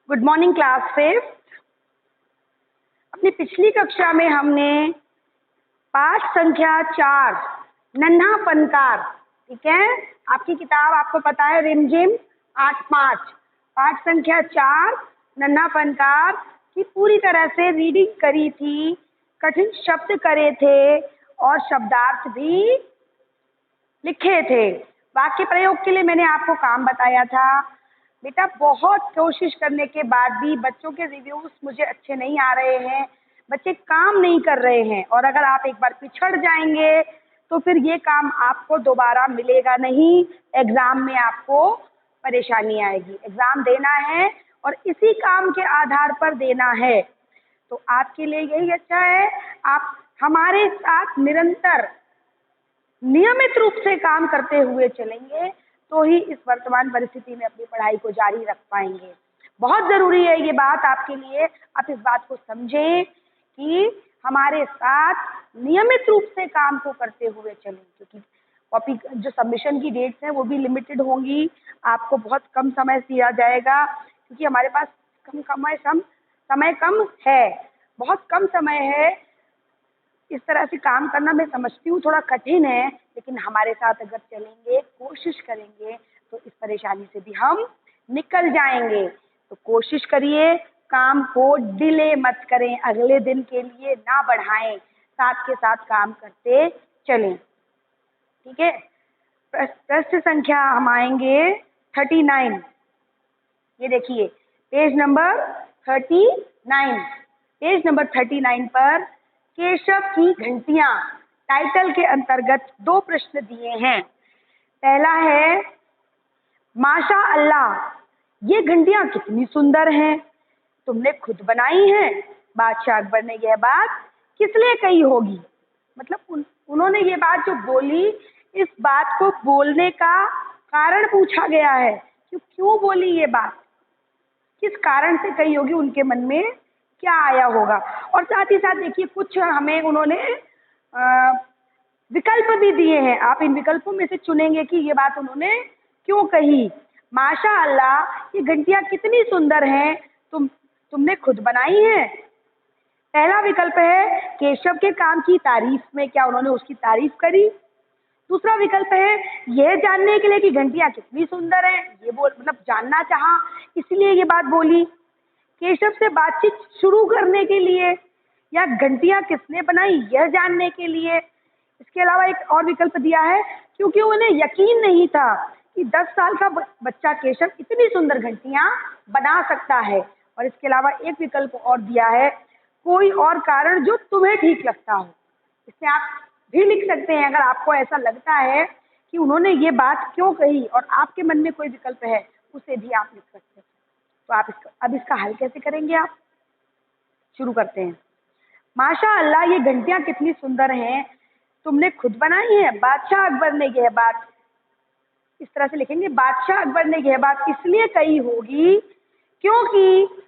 Good morning class fifth. अपनी पिछली कक्षा में हमने पाठ संख्या 4 नन्हा फनकार, ठीक है, आपकी किताब आपको पता है रिमझिम 8-5, पाठ संख्या 4 नन्हा फनकार की पूरी तरह से रीडिंग करी थी, कठिन शब्द करे थे और शब्दार्थ भी लिखे थे। वाक्य प्रयोग के लिए मैंने आपको काम बताया था। बेटा बहुत कोशिश करने के बाद भी बच्चों के रिव्यूज मुझे अच्छे नहीं आ रहे हैं, बच्चे काम नहीं कर रहे हैं, और अगर आप एक बार पिछड़ जाएंगे तो फिर ये काम आपको दोबारा मिलेगा नहीं, एग्जाम में आपको परेशानी आएगी। एग्जाम देना है और इसी काम के आधार पर देना है, तो आपके लिए यही अच्छा है आप हमारे साथ निरंतर नियमित रूप से काम करते हुए चलेंगे तो ही इस वर्तमान परिस्थिति में अपनी पढ़ाई को जारी रख पाएंगे। बहुत जरूरी है ये बात आपके लिए, आप इस बात को समझें कि हमारे साथ नियमित रूप से काम को करते हुए चलें, क्योंकि कॉपी जो सबमिशन की डेट्स हैं वो भी लिमिटेड होंगी, आपको बहुत कम समय दिया जाएगा क्योंकि हमारे पास समय कम है, बहुत कम समय है। इस तरह से काम करना मैं समझती हूँ थोड़ा कठिन है, लेकिन हमारे साथ अगर चलेंगे, कोशिश करेंगे तो इस परेशानी से भी हम निकल जाएंगे। तो कोशिश करिए, काम को डिले मत करें, अगले दिन के लिए ना बढ़ाएं, साथ के साथ काम करते चलें, ठीक है। प्रश्न संख्या हम आएंगे 39। ये देखिए पेज नंबर 39, पेज नंबर 39 पर केशव की घंटियां टाइटल के अंतर्गत 2 प्रश्न दिए हैं। पहला है, माशा अल्लाह ये घंटियां कितनी सुंदर हैं, तुमने खुद बनाई हैं? बादशाह अकबर ने यह बात किस लिए कही होगी? मतलब उन्होंने ये बात जो बोली, इस बात को बोलने का कारण पूछा गया है, क्यों बोली ये बात, किस कारण से कही होगी, उनके मन में क्या आया होगा। और साथ ही साथ देखिए कुछ हमें उन्होंने विकल्प भी दिए हैं, आप इन विकल्पों में से चुनेंगे कि ये बात उन्होंने क्यों कही। माशा अल्लाह ये घंटियां कितनी सुंदर हैं, तुमने खुद बनाई हैं। पहला विकल्प है केशव के काम की तारीफ में, क्या उन्होंने उसकी तारीफ करी। दूसरा विकल्प है यह जानने के लिए कि घंटियां कितनी सुंदर हैं, ये मतलब जानना चाहा इसलिए ये बात बोली। केशव से बातचीत शुरू करने के लिए, या घंटियां किसने बनाई यह जानने के लिए। इसके अलावा एक और विकल्प दिया है क्योंकि उन्हें यकीन नहीं था कि 10 साल का बच्चा केशव इतनी सुंदर घंटियां बना सकता है। और इसके अलावा एक विकल्प और दिया है, कोई और कारण जो तुम्हें ठीक लगता हो। इसमें आप भी लिख सकते हैं अगर आपको ऐसा लगता है कि उन्होंने ये बात क्यों कही और आपके मन में कोई विकल्प है उसे भी आप लिख सकते हैं। तो आप अब इसका हल कैसे करेंगे, आप शुरू करते हैं। माशा अल्लाह ये घंटियां कितनी सुंदर हैं, तुमने खुद बनाई है। बादशाह अकबर ने यह बात, इस तरह से लिखेंगे, बादशाह अकबर ने यह बात इसलिए कही होगी क्योंकि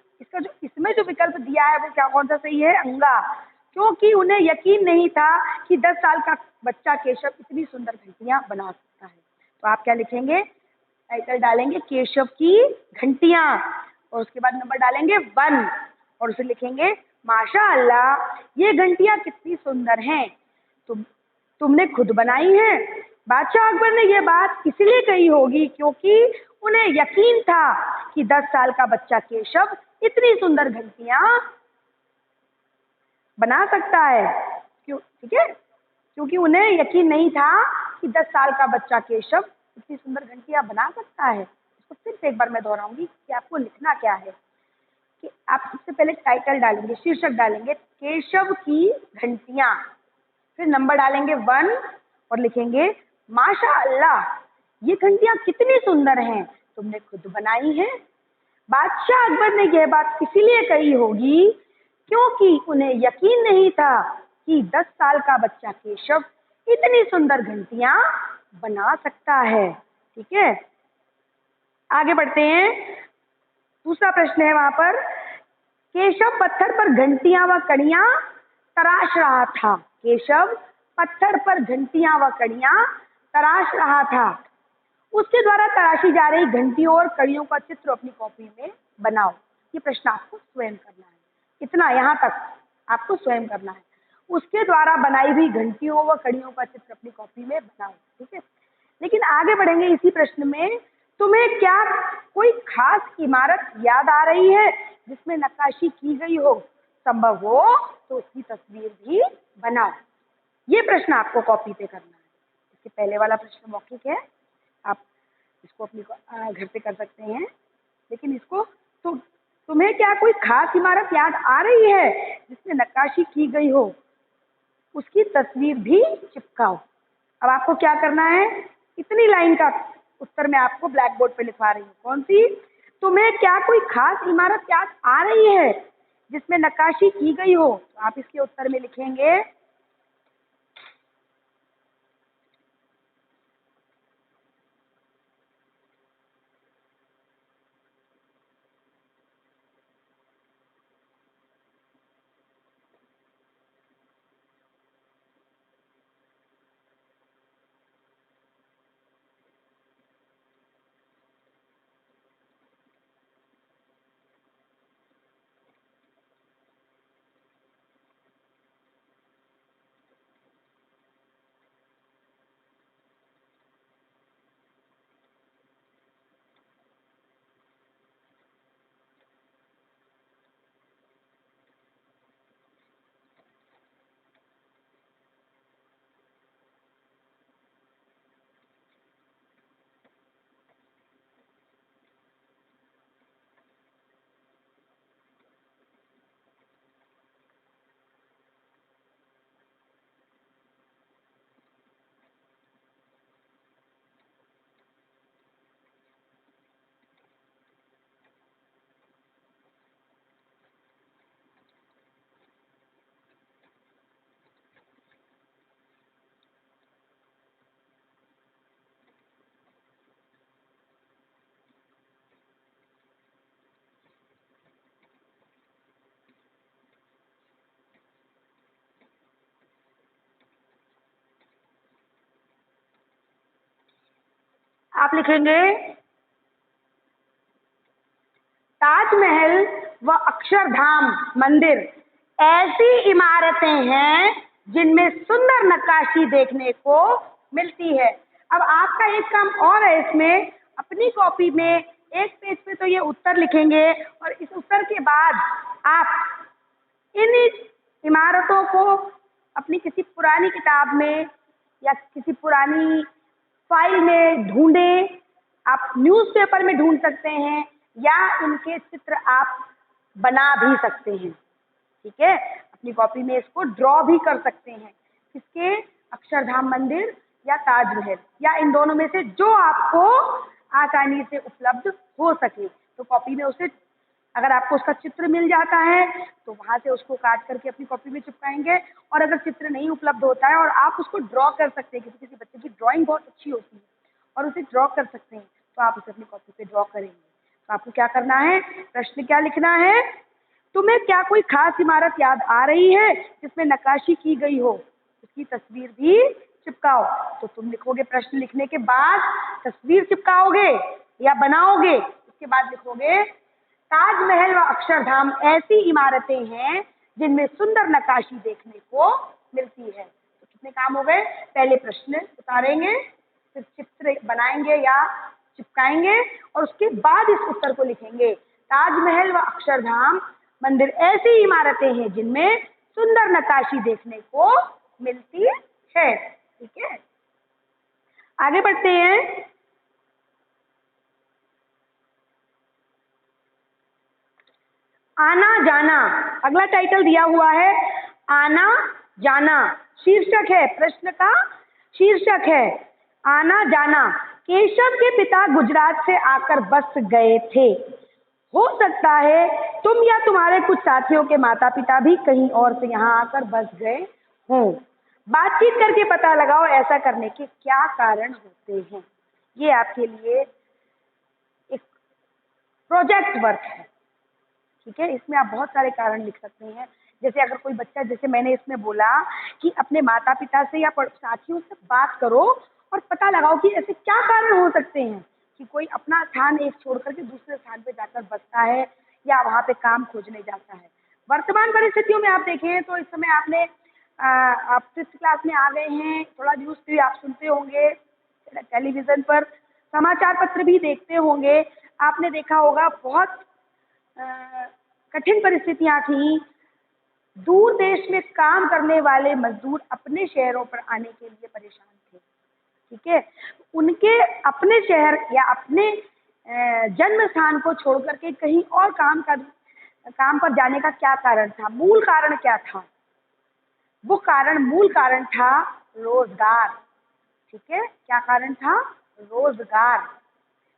इसमें जो विकल्प दिया है वो क्या, कौन सा सही है, अंगा, क्योंकि उन्हें यकीन नहीं था कि 10 साल का बच्चा केशव इतनी सुंदर घंटियां बना सकता है। तो आप क्या लिखेंगे, टाइटल डालेंगे केशव की घंटियां और उसके बाद नंबर डालेंगे 1 और उसे लिखेंगे माशा अल्लाह ये घंटियां कितनी सुंदर हैं, तुमने खुद बनाई हैं। बादशाह अकबर ने यह बात इसलिए कही होगी क्योंकि उन्हें यकीन था कि 10 साल का बच्चा केशव इतनी सुंदर घंटियां बना सकता है। क्यों, ठीक है, क्योंकि उन्हें यकीन नहीं था कि 10 साल का बच्चा केशव इतनी सुंदर घंटियां बना सकता है। इसको फिर से एक बार मैं दोहराऊंगी कि आपको लिखना क्या है, कि आप सबसे पहले टाइटल डालेंगे, शीर्षक डालेंगे केशव की घंटियां, फिर नंबर डालेंगे 1 और लिखेंगे माशा अल्लाह ये घंटियां कितनी सुंदर हैं, तुमने खुद बनाई हैं। बादशाह अकबर ने यह बात इसीलिए कही होगी क्योंकि उन्हें यकीन नहीं था कि 10 साल का बच्चा केशव इतनी सुंदर घंटियां बना सकता है। ठीक है, आगे बढ़ते हैं। दूसरा प्रश्न है वहां पर, केशव पत्थर पर घंटियां व कड़ियां तराश रहा था। केशव पत्थर पर घंटियां व कड़ियां तराश रहा था, उसके द्वारा तराशी जा रही घंटियों और कड़ियों का चित्र अपनी कॉपी में बनाओ। ये प्रश्न आपको स्वयं करना है, इतना यहाँ तक आपको स्वयं करना है। उसके द्वारा बनाई हुई घंटियों व कड़ियों का चित्र अपनी कॉपी में बनाओ, ठीक है। लेकिन आगे बढ़ेंगे इसी प्रश्न में, तुम्हें क्या कोई खास इमारत याद आ रही है जिसमें नक्काशी की गई हो? संभव हो तो उसकी तस्वीर भी बनाओ। ये प्रश्न आपको कॉपी पे करना है। इसके पहले वाला प्रश्न मौखिक है, आप इसको अपनी घर पे कर सकते हैं। लेकिन इसको तो तुम्हें क्या कोई खास इमारत याद आ रही है जिसमें नक्काशी की गई हो? उसकी तस्वीर भी चिपकाओ। अब आपको क्या करना है, इतनी लाइन का उत्तर मैं आपको ब्लैक बोर्ड पे लिखवा रही हूँ। कौन सी? तुम्हें क्या कोई खास इमारत याद आ रही है जिसमें नक्काशी की गई हो? तो आप इसके उत्तर में लिखेंगे आप लिखेंगे ताजमहल व अक्षरधाम मंदिर ऐसी इमारतें हैं जिनमें सुंदर नक्काशी देखने को मिलती है। अब आपका एक काम और है इसमें, अपनी कॉपी में एक पेज पे तो ये उत्तर लिखेंगे और इस उत्तर के बाद आप इन इमारतों को अपनी किसी पुरानी किताब में या किसी पुरानी फाइल में ढूंढें। आप न्यूज़पेपर में ढूंढ सकते हैं या इनके चित्र आप बना भी सकते हैं, ठीक है। अपनी कॉपी में इसको ड्रॉ भी कर सकते हैं। किसके? अक्षरधाम मंदिर या ताजमहल, या इन दोनों में से जो आपको आसानी से उपलब्ध हो सके। तो कॉपी में उसे, अगर आपको उसका चित्र मिल जाता है तो वहां से उसको काट करके अपनी कॉपी में चिपकाएंगे, और अगर चित्र नहीं उपलब्ध होता है और आप उसको ड्रॉ कर सकते हैं, किसी बच्चे की ड्राइंग बहुत अच्छी होती है और उसे ड्रॉ कर सकते हैं, तो आप उसे अपनी कॉपी पे ड्रॉ करेंगे। तो आपको क्या करना है, प्रश्न क्या लिखना है, तुम्हें क्या कोई खास इमारत याद आ रही है जिसमें नक्काशी की गई हो? उसकी तस्वीर भी चिपकाओ। तो तुम लिखोगे, प्रश्न लिखने के बाद तस्वीर चिपकाओगे या बनाओगे, उसके बाद लिखोगे ताजमहल व अक्षरधाम ऐसी इमारतें हैं जिनमें सुंदर नक्काशी देखने को मिलती है। तो कितने काम हो गए? पहले प्रश्न उतारेंगे, फिर चित्र बनाएंगे या चिपकाएंगे, और उसके बाद इस उत्तर को लिखेंगे ताजमहल व अक्षरधाम मंदिर ऐसी इमारतें हैं जिनमें सुंदर नक्काशी देखने को मिलती है, ठीक है। आगे बढ़ते हैं। आना जाना, अगला टाइटल दिया हुआ है आना जाना, शीर्षक है प्रश्न का, शीर्षक है आना जाना। केशव के पिता गुजरात से आकर बस गए थे। हो सकता है तुम या तुम्हारे कुछ साथियों के माता पिता भी कहीं और से यहाँ आकर बस गए हों। बातचीत करके पता लगाओ ऐसा करने के क्या कारण होते हैं। ये आपके लिए एक प्रोजेक्ट वर्क है, ठीक है। इसमें आप बहुत सारे कारण लिख सकते हैं। जैसे अगर कोई बच्चा, जैसे मैंने इसमें बोला कि अपने माता पिता से या साथियों से बात करो और पता लगाओ कि ऐसे क्या कारण हो सकते हैं कि कोई अपना स्थान एक छोड़ करके दूसरे स्थान पे जाकर बसता है, या वहाँ पे काम खोजने जाता है। वर्तमान परिस्थितियों में आप देखें तो इस समय आप 5th क्लास में आ गए हैं, थोड़ा न्यूज़ भी आप सुनते होंगे, टेलीविज़न पर समाचार पत्र भी देखते होंगे। आपने देखा होगा बहुत अ, कठिन परिस्थितियाँ थीं। दूर देश में काम करने वाले मजदूर अपने शहरों पर आने के लिए परेशान थे। ठीक है, उनके अपने शहर या अपने जन्म स्थान को छोड़ करके कहीं और काम पर जाने का क्या कारण था? मूल कारण क्या था? वो मूल कारण था रोजगार। ठीक है, क्या कारण था? रोजगार।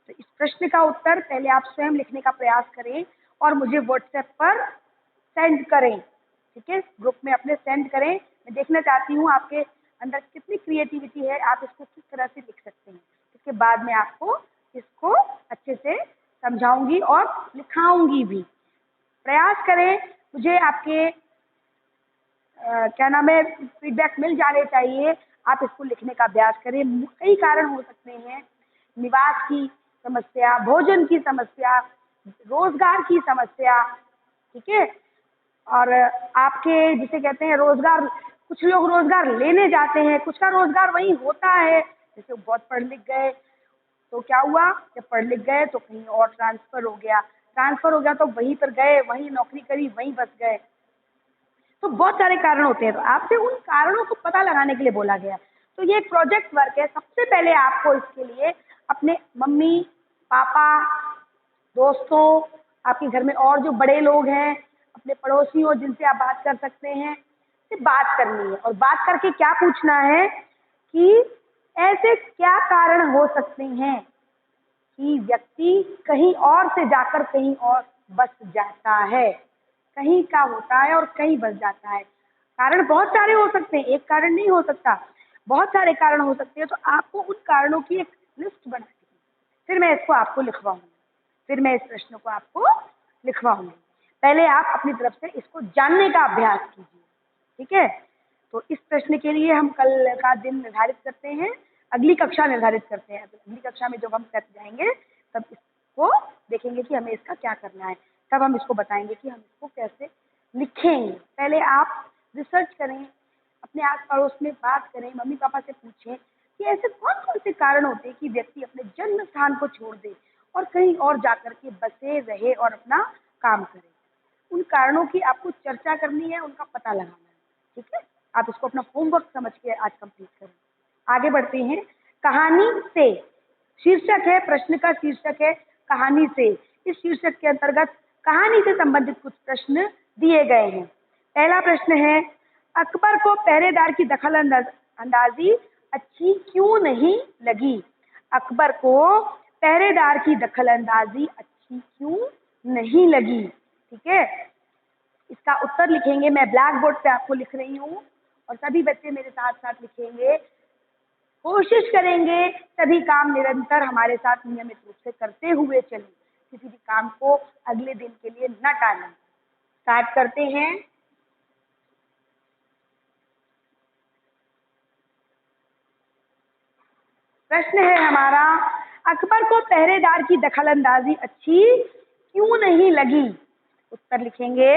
तो इस प्रश्न का उत्तर पहले आप स्वयं लिखने का प्रयास करें और मुझे व्हाट्सएप पर सेंड करें। ठीक है, ग्रुप में अपने सेंड करें। मैं देखना चाहती हूँ आपके अंदर कितनी क्रिएटिविटी है, आप इसको किस तरह से लिख सकते हैं। इसके बाद मैं आपको इसको अच्छे से समझाऊंगी और लिखाऊंगी भी। प्रयास करें, मुझे आपके क्या नाम है फीडबैक मिल जाने चाहिए। आप इसको लिखने का अभ्यास करें। कई कारण हो सकते हैं, निवास की समस्या, भोजन की समस्या, रोजगार की समस्या। ठीक है, और आपके जिसे कहते हैं रोजगार, कुछ लोग रोजगार लेने जाते हैं, कुछ का रोजगार वहीं होता है। जैसे बहुत पढ़ लिख गए तो क्या हुआ, जब पढ़ लिख गए तो कहीं और ट्रांसफर हो गया तो वहीं पर गए, वहीं नौकरी करी, वहीं बस गए। तो बहुत सारे कारण होते हैं, तो आपसे उन कारणों को पता लगाने के लिए बोला गया। तो ये एक प्रोजेक्ट वर्क है। सबसे पहले आपको इसके लिए अपने मम्मी पापा, दोस्तों, आपके घर में और जो बड़े लोग हैं, अपने पड़ोसी हो जिनसे आप बात कर सकते हैं, से बात करनी है। और बात करके क्या पूछना है कि ऐसे क्या कारण हो सकते हैं कि व्यक्ति कहीं और से जाकर कहीं और बस जाता है। कहीं का होता है और कहीं बस जाता है। कारण बहुत सारे हो सकते हैं, एक कारण नहीं हो सकता, बहुत सारे कारण हो सकते हैं। तो आपको उन कारणों की एक लिस्ट बनानी है। फिर मैं इसको आपको लिखवाऊंगी, फिर मैं इस प्रश्न को आपको लिखवाऊंगी। पहले आप अपनी तरफ से इसको जानने का अभ्यास कीजिए। ठीक है, तो इस प्रश्न के लिए हम कल का दिन निर्धारित करते हैं, अगली कक्षा निर्धारित करते हैं। तो अगली कक्षा में जब हम कर जाएंगे तब इसको देखेंगे कि हमें इसका क्या करना है, तब हम इसको बताएंगे कि हम इसको कैसे लिखेंगे। पहले आप रिसर्च करें, अपने आस पड़ोस में बात करें, मम्मी पापा से पूछें कि ऐसे कौन कौन से कारण होते हैं कि व्यक्ति अपने जन्म स्थान को छोड़ दे और कहीं और जाकर के बसे रहे और अपना काम करे। उन कारणों की आपको चर्चा करनी है, उनका पता लगाना है। ठीक है, आप इसको अपना होमवर्क समझ के आज कंप्लीट करें। आगे बढ़ते हैं। कहानी से शीर्षक है, प्रश्न का शीर्षक है कहानी से। इस शीर्षक के अंतर्गत कहानी से संबंधित कुछ प्रश्न दिए गए हैं। पहला प्रश्न है, अकबर को पहरेदार की दखल अंदाजी अच्छी क्यों नहीं लगी? अकबर को पहरेदार की दखल अंदाजी अच्छी क्यों नहीं लगी? ठीक है, इसका उत्तर लिखेंगे। मैं ब्लैक बोर्ड पे आपको लिख रही हूँ और सभी बच्चे मेरे साथ साथ लिखेंगे। कोशिश करेंगे सभी काम निरंतर हमारे साथ नियमित रूप से करते हुए चलें, किसी भी काम को अगले दिन के लिए न टालें। स्टार्ट करते हैं। प्रश्न है हमारा, अकबर को पहरेदार की दखलंदाजी अच्छी क्यों नहीं लगी? उत्तर लिखेंगे।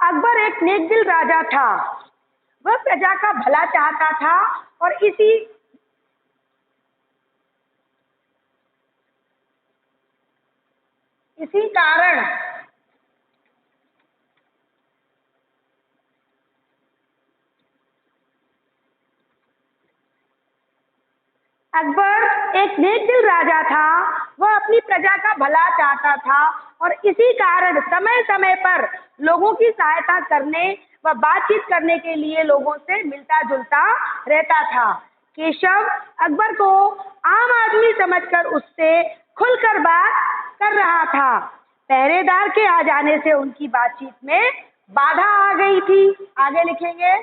अकबर एक नेकदिल राजा था। वह प्रजा का भला चाहता था और इसी कारण अकबर एक नेकदिल राजा था। वह अपनी प्रजा का भला चाहता था और इसी कारण समय समय पर लोगों की सहायता करने व बातचीत करने के लिए लोगों से मिलता जुलता रहता था। केशव अकबर को आम आदमी समझकर उससे खुलकर बात कर रहा था। पहरेदार के आ जाने से उनकी बातचीत में बाधा आ गई थी। आगे लिखेंगे।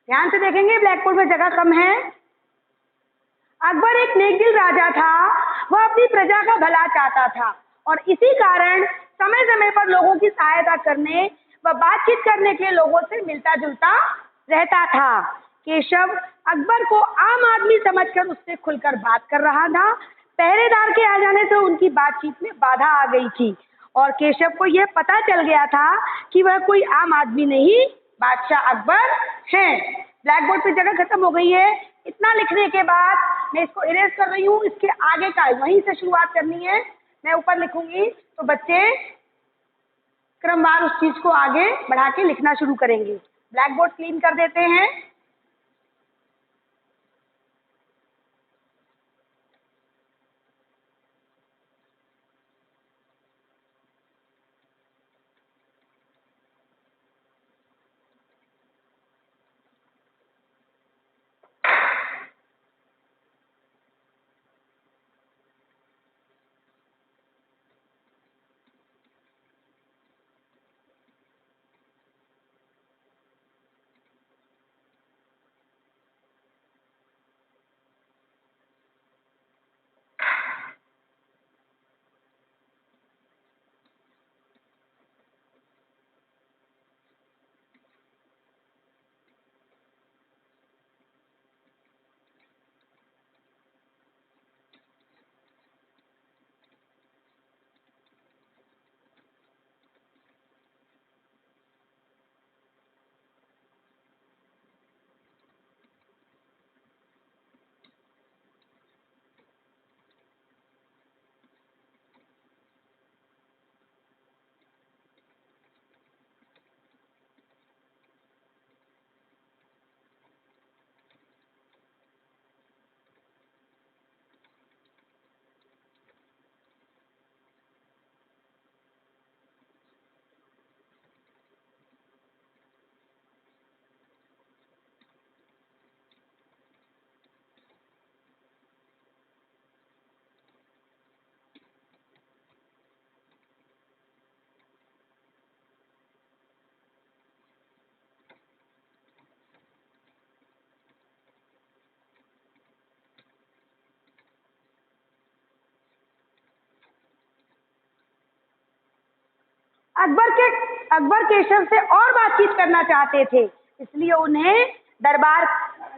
ध्यान से देखेंगे, ब्लैक बोर्ड में जगह कम है। अकबर एक नेकदिल राजा था। वह अपनी प्रजा का भला चाहता था और इसी कारण समय समय पर लोगों की सहायता करने व बातचीत करने के लिए लोगों से मिलता जुलता रहता था। केशव अकबर को आम आदमी समझकर उससे खुलकर बात कर रहा था। पहरेदार के आ जाने से उनकी बातचीत में बाधा आ गई थी और केशव को यह पता चल गया था कि वह कोई आम आदमी नहीं, बादशाह अकबर हैं। ब्लैक बोर्ड पे जगह खत्म हो गई है। इतना लिखने के बाद मैं इसको इरेज कर रही हूँ। इसके आगे का वहीं से शुरुआत करनी है। मैं ऊपर लिखूंगी तो बच्चे क्रमवार उस चीज को आगे बढ़ा के लिखना शुरू करेंगे। ब्लैक बोर्ड क्लीन कर देते हैं। अकबर केशव से और बातचीत करना चाहते थे, इसलिए उन्हें दरबार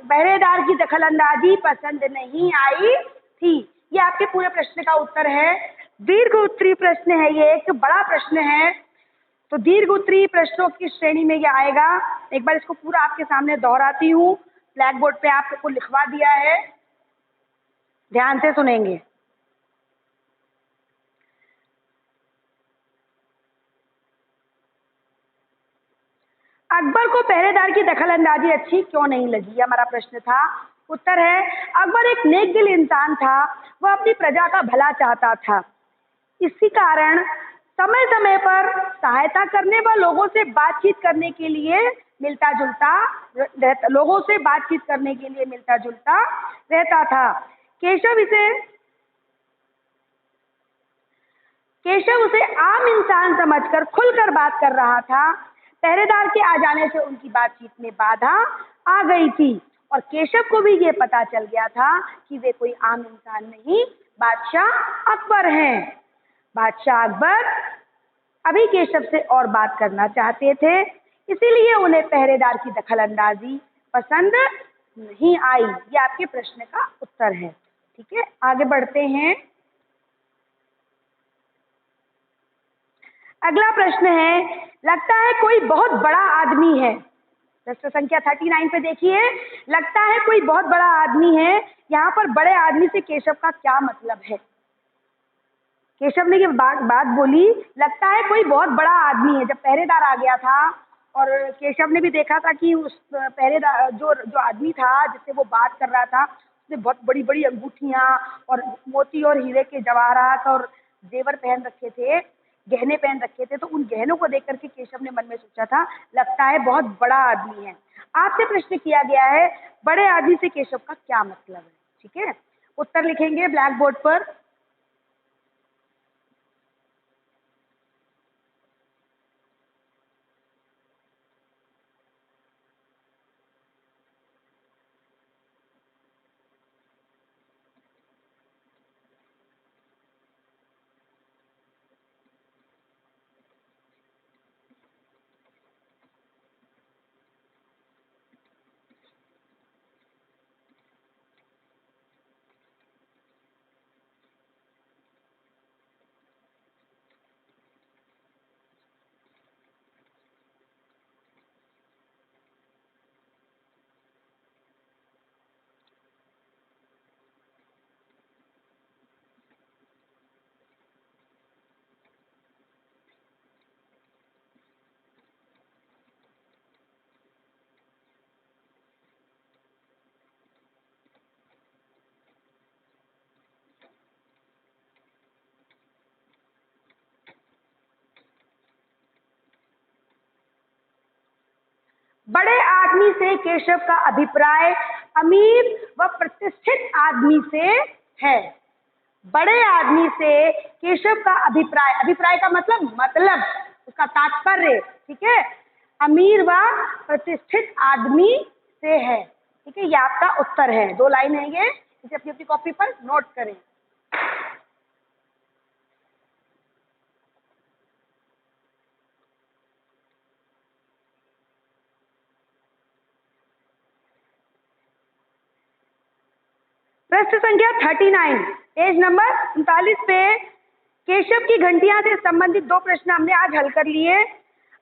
पहरेदार की दखलंदाजी पसंद नहीं आई थी। ये आपके पूरे प्रश्न का उत्तर है। दीर्घ उत्तरीय प्रश्न है, ये एक बड़ा प्रश्न है। तो दीर्घ उत्तरीय प्रश्नों की श्रेणी में ये आएगा। एक बार इसको पूरा आपके सामने दोहराती हूँ, ब्लैक बोर्ड पे आपको लिखवा दिया है, ध्यान से सुनेंगे। अकबर को पहरेदार की दखलंदाजी अच्छी क्यों नहीं लगी, ये हमारा प्रश्न था। उत्तर है, अकबर एक नेक दिल इंसान था, वह अपनी प्रजा का भला चाहता था। इसी कारण समय समय पर सहायता करने व लोगों से बातचीत करने के लिए मिलता जुलता रहता था। केशव उसे आम इंसान समझकर खुलकर बात कर रहा था। पहरेदार के आ जाने से उनकी बातचीत में बाधा आ गई थी और केशव को भी ये पता चल गया था कि वे कोई आम इंसान नहीं, बादशाह अकबर हैं। बादशाह अकबर अभी केशव से और बात करना चाहते थे, इसीलिए उन्हें पहरेदार की दखलंदाजी पसंद नहीं आई। ये आपके प्रश्न का उत्तर है। ठीक है, आगे बढ़ते हैं। अगला प्रश्न है, लगता है कोई बहुत बड़ा आदमी है। प्रश्न संख्या 39 पे देखिए, लगता है कोई बहुत बड़ा आदमी है। यहाँ पर बड़े आदमी से केशव का क्या मतलब है? केशव ने ये बात बोली, लगता है कोई बहुत बड़ा आदमी है। जब पहरेदार आ गया था और केशव ने भी देखा था कि उस पहरेदार जो आदमी था जिससे वो बात कर रहा था, उसने बहुत बड़ी बड़ी अंगूठियां और मोती और हीरे के जवाहरात और जेवर पहन रखे थे, गहने पहन रखे थे। तो उन गहनों को देख करके केशव ने मन में सोचा था, लगता है बहुत बड़ा आदमी है। आपसे प्रश्न किया गया है, बड़े आदमी से केशव का क्या मतलब है? ठीक है, उत्तर लिखेंगे ब्लैक बोर्ड पर। बड़े आदमी से केशव का अभिप्राय अमीर व प्रतिष्ठित आदमी से है। बड़े आदमी से केशव का अभिप्राय का मतलब उसका तात्पर्य, ठीक है, अमीर व प्रतिष्ठित आदमी से है। ठीक है, ये आपका उत्तर है। 2 लाइन है ये, इसे अपनी अपनी कॉपी पर नोट करें। प्रश्न संख्या 39, पेज नंबर 39 पे केशव की घंटियां से संबंधित 2 प्रश्न हमने आज हल कर लिए।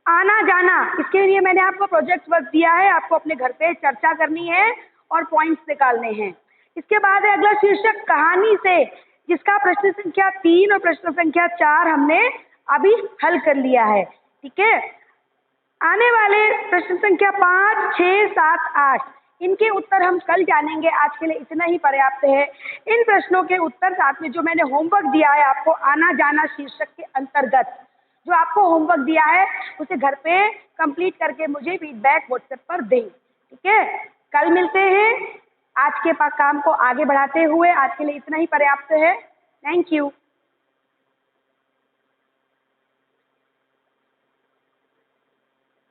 आना जाना, इसके लिए मैंने आपको प्रोजेक्ट वर्क दिया है, आपको अपने घर पे चर्चा करनी है और पॉइंट्स निकालने हैं। इसके बाद है अगला शीर्षक कहानी से, जिसका प्रश्न संख्या 3 और प्रश्न संख्या 4 हमने अभी हल कर लिया है। ठीक है, आने वाले प्रश्न संख्या 5, 6, 7, 8 इनके उत्तर हम कल जानेंगे। आज के लिए इतना ही पर्याप्त है। इन प्रश्नों के उत्तर साथ में जो मैंने होमवर्क दिया है आपको आना जाना शीर्षक के अंतर्गत जो आपको होमवर्क दिया है उसे घर पे कंप्लीट करके मुझे फीडबैक व्हाट्सएप पर दें। ठीक है, कल मिलते हैं। आज के काम को आगे बढ़ाते हुए आज के लिए इतना ही पर्याप्त है। Thank you.